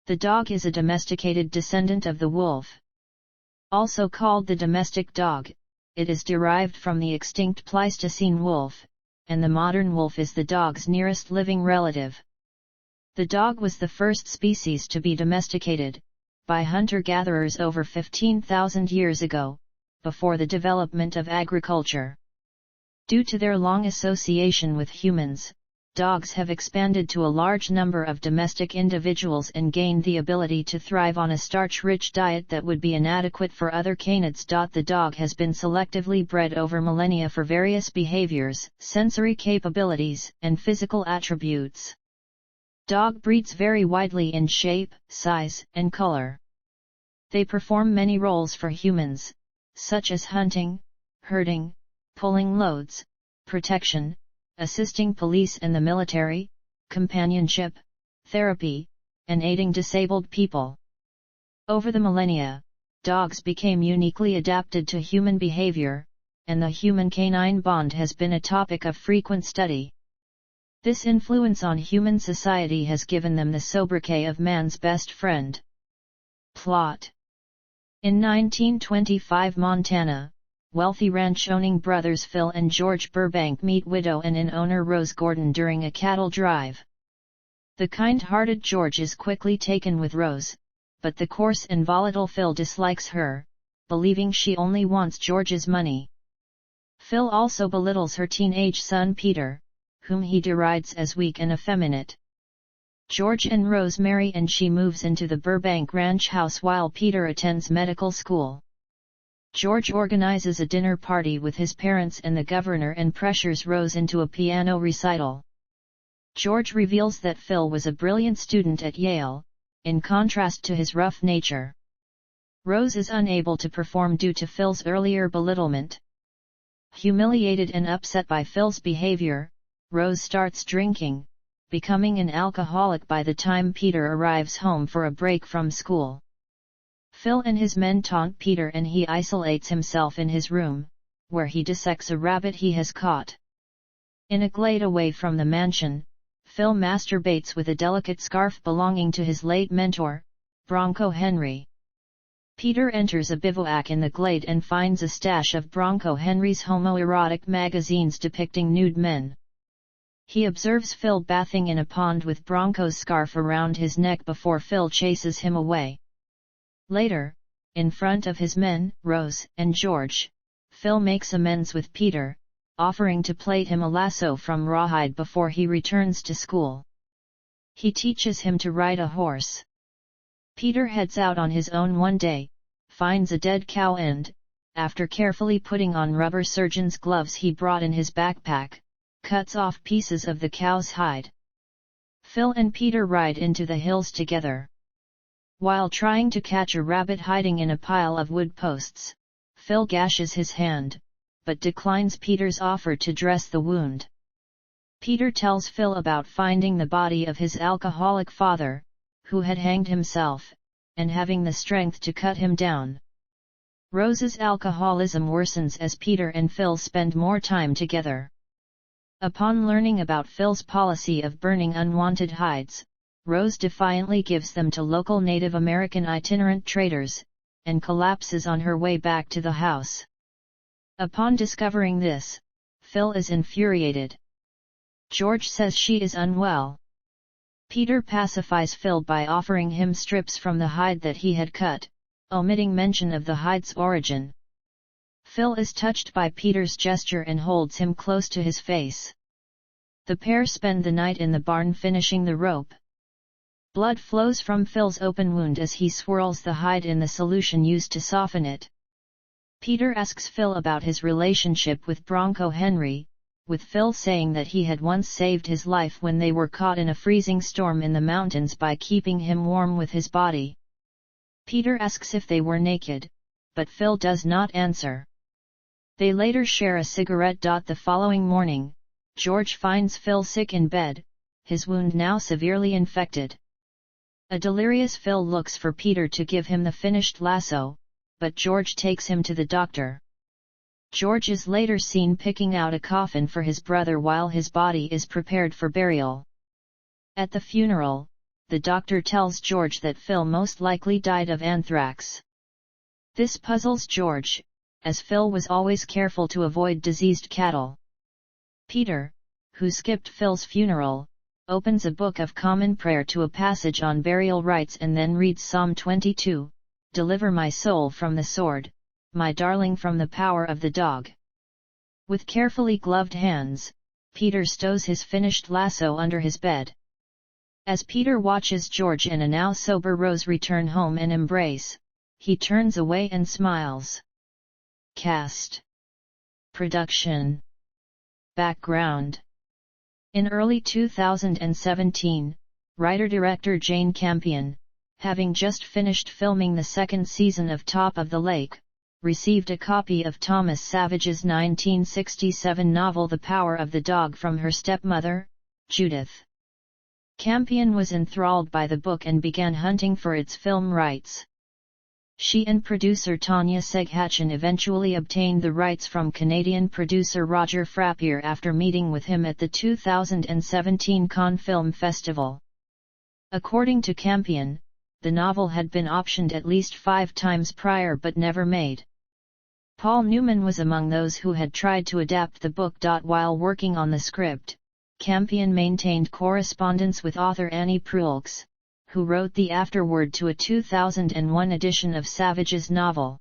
The dog is a domesticated descendant of the wolf. Also called the domestic dog, it is derived from the extinct Pleistocene wolf, and the modern wolf is the dog's nearest living relative. The dog was the first species to be domesticated by hunter-gatherers over 15,000 years ago, before the development of agriculture. Due to their long association with humans, dogs have expanded to a large number of domestic individuals and gained the ability to thrive on a starch-rich diet that would be inadequate for other canids. The dog has been selectively bred over millennia for various behaviors, sensory capabilities, and physical attributes. Dog breeds vary widely in shape, size, and color. They perform many roles for humans, such as hunting, herding, pulling loads, protection, assisting police and the military, companionship, therapy, and aiding disabled people. Over the millennia, dogs became uniquely adapted to human behavior, and the human-canine bond has been a topic of frequent study. This influence on human society has given them the sobriquet of man's best friend. Plot. In 1925 Montana, wealthy ranch-owning brothers Phil and George Burbank meet widow and inn-owner Rose Gordon during a cattle drive. The kind-hearted George is quickly taken with Rose, but the coarse and volatile Phil dislikes her, believing she only wants George's money. Phil also belittles her teenage son Peter, whom he derides as weak and effeminate. George and Rose marry and she moves into the Burbank ranch house while Peter attends medical school. George organizes a dinner party with his parents and the governor and pressures Rose into a piano recital. George reveals that Phil was a brilliant student at Yale, in contrast to his rough nature. Rose is unable to perform due to Phil's earlier belittlement. Humiliated and upset by Phil's behavior, Rose starts drinking, becoming an alcoholic by the time Peter arrives home for a break from school. Phil and his men taunt Peter and he isolates himself in his room, where he dissects a rabbit he has caught. In a glade away from the mansion, Phil masturbates with a delicate scarf belonging to his late mentor, Bronco Henry. Peter enters a bivouac in the glade and finds a stash of Bronco Henry's homoerotic magazines depicting nude men. He observes Phil bathing in a pond with Bronco's scarf around his neck before Phil chases him away. Later, in front of his men, Rose and George, Phil makes amends with Peter, offering to plait him a lasso from rawhide before he returns to school. He teaches him to ride a horse. Peter heads out on his own one day, finds a dead cow and, after carefully putting on rubber surgeon's gloves he brought in his backpack, cuts off pieces of the cow's hide. Phil and Peter ride into the hills together. While trying to catch a rabbit hiding in a pile of wood posts, Phil gashes his hand, but declines Peter's offer to dress the wound. Peter tells Phil about finding the body of his alcoholic father, who had hanged himself, and having the strength to cut him down. Rose's alcoholism worsens as Peter and Phil spend more time together. Upon learning about Phil's policy of burning unwanted hides, Rose defiantly gives them to local Native American itinerant traders, and collapses on her way back to the house. Upon discovering this, Phil is infuriated. George says she is unwell. Peter pacifies Phil by offering him strips from the hide that he had cut, omitting mention of the hide's origin. Phil is touched by Peter's gesture and holds him close to his face. The pair spend the night in the barn finishing the rope. Blood flows from Phil's open wound as he swirls the hide in the solution used to soften it. Peter asks Phil about his relationship with Bronco Henry, with Phil saying that he had once saved his life when they were caught in a freezing storm in the mountains by keeping him warm with his body. Peter asks if they were naked, but Phil does not answer. They later share a cigarette. The following morning, George finds Phil sick in bed, his wound now severely infected. A delirious Phil looks for Peter to give him the finished lasso, but George takes him to the doctor. George is later seen picking out a coffin for his brother while his body is prepared for burial. At the funeral, the doctor tells George that Phil most likely died of anthrax. This puzzles George, as Phil was always careful to avoid diseased cattle. Peter, who skipped Phil's funeral, opens a book of common prayer to a passage on burial rites and then reads Psalm 22, "Deliver my soul from the sword, my darling from the power of the dog." With carefully gloved hands, Peter stows his finished lasso under his bed. As Peter watches George and a now sober Rose return home and embrace, he turns away and smiles. Cast. Production. Background. In early 2017, writer-director Jane Campion, having just finished filming the second season of Top of the Lake, received a copy of Thomas Savage's 1967 novel The Power of the Dog from her stepmother, Judith. Campion was enthralled by the book and began hunting for its film rights. She and producer Tanya Seghatchin eventually obtained the rights from Canadian producer Roger Frappier after meeting with him at the 2017 Cannes Film Festival. According to Campion, the novel had been optioned at least 5 times prior but never made. Paul Newman was among those who had tried to adapt the book. While working on the script, Campion maintained correspondence with author Annie Proulx, who wrote the afterword to a 2001 edition of Savage's novel.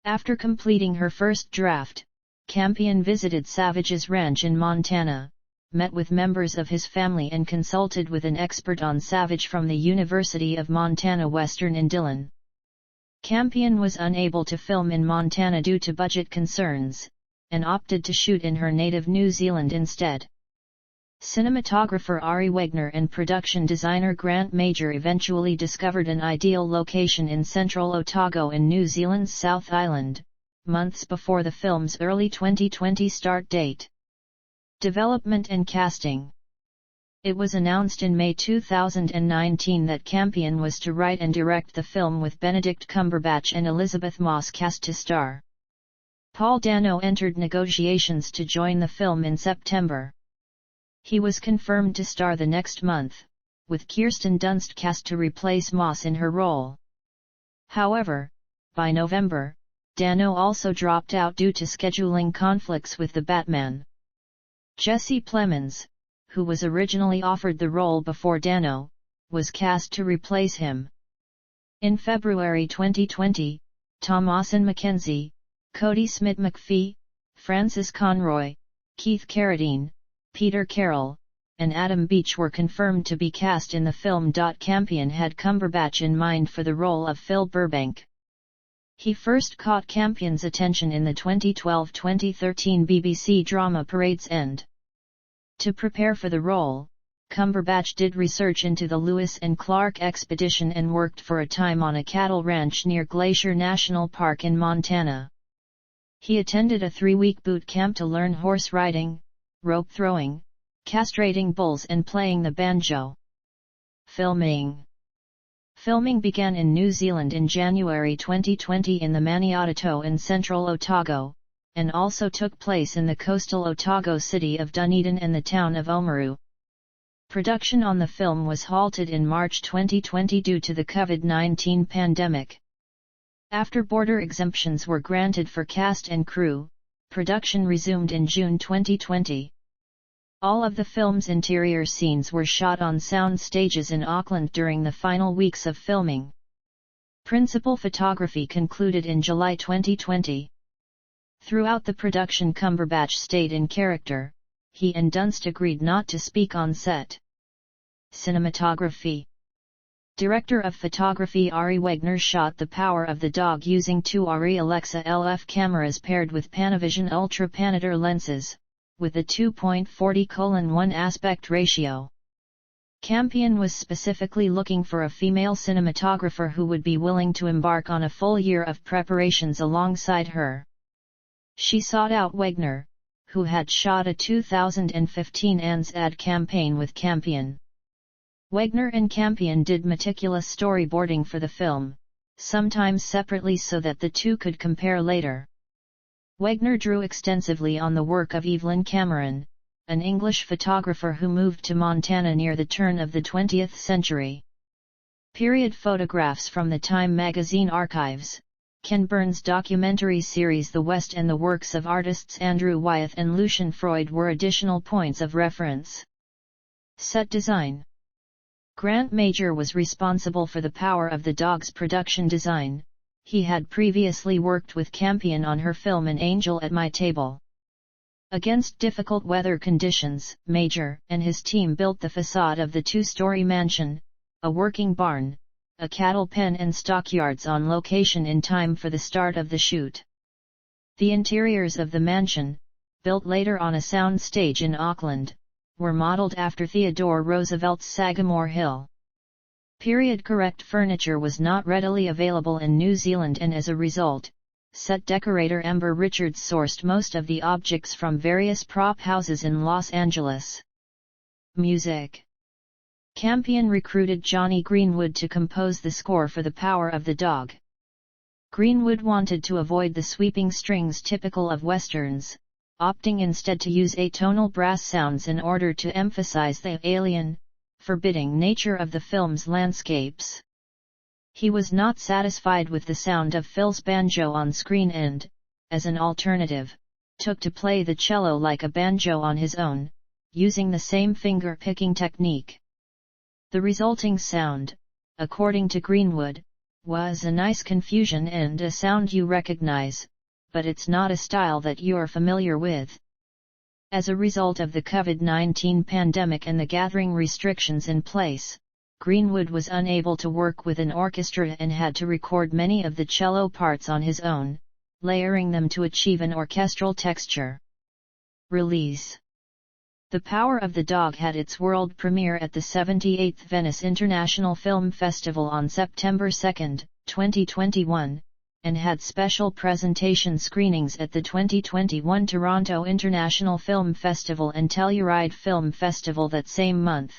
After completing her first draft, Campion visited Savage's ranch in Montana, met with members of his family and consulted with an expert on Savage from the University of Montana Western in Dillon. Campion was unable to film in Montana due to budget concerns, and opted to shoot in her native New Zealand instead. Cinematographer Ari Wegner and production designer Grant Major eventually discovered an ideal location in central Otago in New Zealand's South Island, months before the film's early 2020 start date. Development and casting. It was announced in May 2019 that Campion was to write and direct the film with Benedict Cumberbatch and Elizabeth Moss cast to star. Paul Dano entered negotiations to join the film in September. He was confirmed to star the next month, with Kirsten Dunst cast to replace Moss in her role. However, by November, Dano also dropped out due to scheduling conflicts with The Batman. Jesse Plemons, who was originally offered the role before Dano, was cast to replace him. In February 2020, Thomasin McKenzie, Cody Smith-McPhee, Francis Conroy, Keith Carradine, Peter Carroll, and Adam Beach were confirmed to be cast in the film. Campion had Cumberbatch in mind for the role of Phil Burbank. He first caught Campion's attention in the 2012-2013 BBC drama Parade's End. To prepare for the role, Cumberbatch did research into the Lewis and Clark expedition and worked for a time on a cattle ranch near Glacier National Park in Montana. He attended a 3-week boot camp to learn horse riding, rope throwing, castrating bulls and playing the banjo. Filming began in New Zealand in January 2020 in the Maniapoto in central Otago, and also took place in the coastal Otago city of Dunedin and the town of Oamaru. Production on the film was halted in March 2020 due to the COVID-19 pandemic. After border exemptions were granted for cast and crew, production resumed in June 2020. All of the film's interior scenes were shot on sound stages in Auckland during the final weeks of filming. Principal photography concluded in July 2020. Throughout the production, Cumberbatch stayed in character. He and Dunst agreed not to speak on set. Cinematography. Director of photography Ari Wegner shot The Power of the Dog using 2 Arri Alexa LF cameras paired with Panavision Ultra Panavision lenses, with a 2.40:1 aspect ratio. Campion was specifically looking for a female cinematographer who would be willing to embark on a full year of preparations alongside her. She sought out Wegner, who had shot a 2015 ANZ ad campaign with Campion. Wegner and Campion did meticulous storyboarding for the film, sometimes separately so that the two could compare later. Wegner drew extensively on the work of Evelyn Cameron, an English photographer who moved to Montana near the turn of the 20th century. Period photographs from the Time magazine archives. Ken Burns' documentary series The West and the works of artists Andrew Wyeth and Lucian Freud were additional points of reference. Set design. Grant Major was responsible for the Power of the Dog's production design. He had previously worked with Campion on her film An Angel at My Table. Against difficult weather conditions, Major and his team built the facade of the two-story mansion, a working barn, a cattle pen and stockyards on location in time for the start of the shoot. The interiors of the mansion, built later on a sound stage in Auckland, were modeled after Theodore Roosevelt's Sagamore Hill. Period-correct furniture was not readily available in New Zealand, and as a result, set decorator Ember Richards sourced most of the objects from various prop houses in Los Angeles. Music. Campion recruited Johnny Greenwood to compose the score for The Power of the Dog. Greenwood wanted to avoid the sweeping strings typical of westerns, opting instead to use atonal brass sounds in order to emphasize the alien, forbidding nature of the film's landscapes. He was not satisfied with the sound of Phil's banjo on screen and, as an alternative, took to play the cello like a banjo on his own, using the same finger-picking technique. The resulting sound, according to Greenwood, was a nice confusion and a sound you recognize, but it's not a style that you're familiar with. As a result of the COVID-19 pandemic and the gathering restrictions in place, Greenwood was unable to work with an orchestra and had to record many of the cello parts on his own, layering them to achieve an orchestral texture. Release. The Power of the Dog had its world premiere at the 78th Venice International Film Festival on September 2, 2021, and had special presentation screenings at the 2021 Toronto International Film Festival and Telluride Film Festival that same month.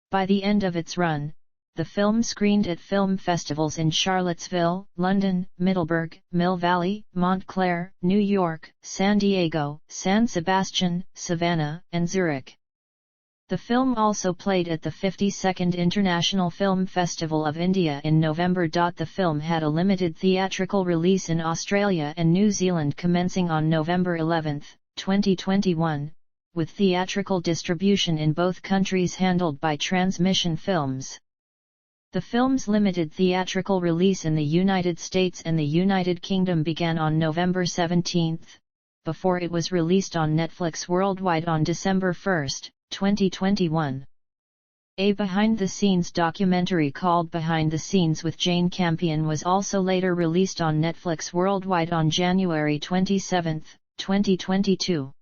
By the end of its run, the film screened at film festivals in Charlottesville, London, Middleburg, Mill Valley, Montclair, New York, San Diego, San Sebastian, Savannah, and Zurich. The film also played at the 52nd International Film Festival of India in November. The film had a limited theatrical release in Australia and New Zealand commencing on November 11, 2021, with theatrical distribution in both countries handled by Transmission Films. The film's limited theatrical release in the United States and the United Kingdom began on November 17, before it was released on Netflix worldwide on December 1, 2021. A behind-the-scenes documentary called Behind the Scenes with Jane Campion was also later released on Netflix worldwide on January 27, 2022.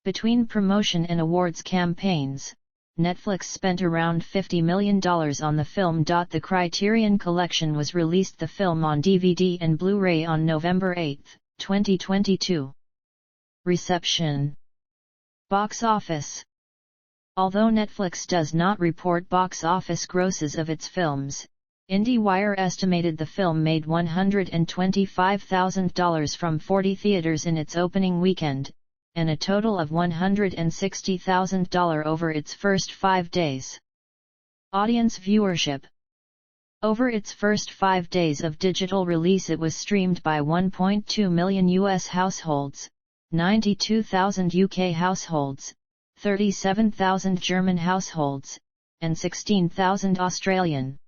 Between promotion and awards campaigns, Netflix spent around $50 million on the film. The Criterion Collection was released the film on DVD and Blu-ray on November 8, 2022. Reception. Box office. Although Netflix does not report box office grosses of its films, IndieWire estimated the film made $125,000 from 40 theaters in its opening weekend, and a total of $160,000 over its first 5 days. Audience viewership. Over its first 5 days of digital release, it was streamed by 1.2 million US households, 92,000 UK households, 37,000 German households, and 16,000 Australian.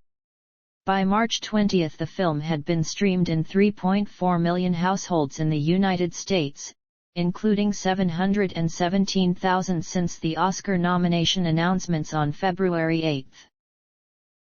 By March 20 the film had been streamed in 3.4 million households in the United States, including 717,000 since the Oscar nomination announcements on February 8.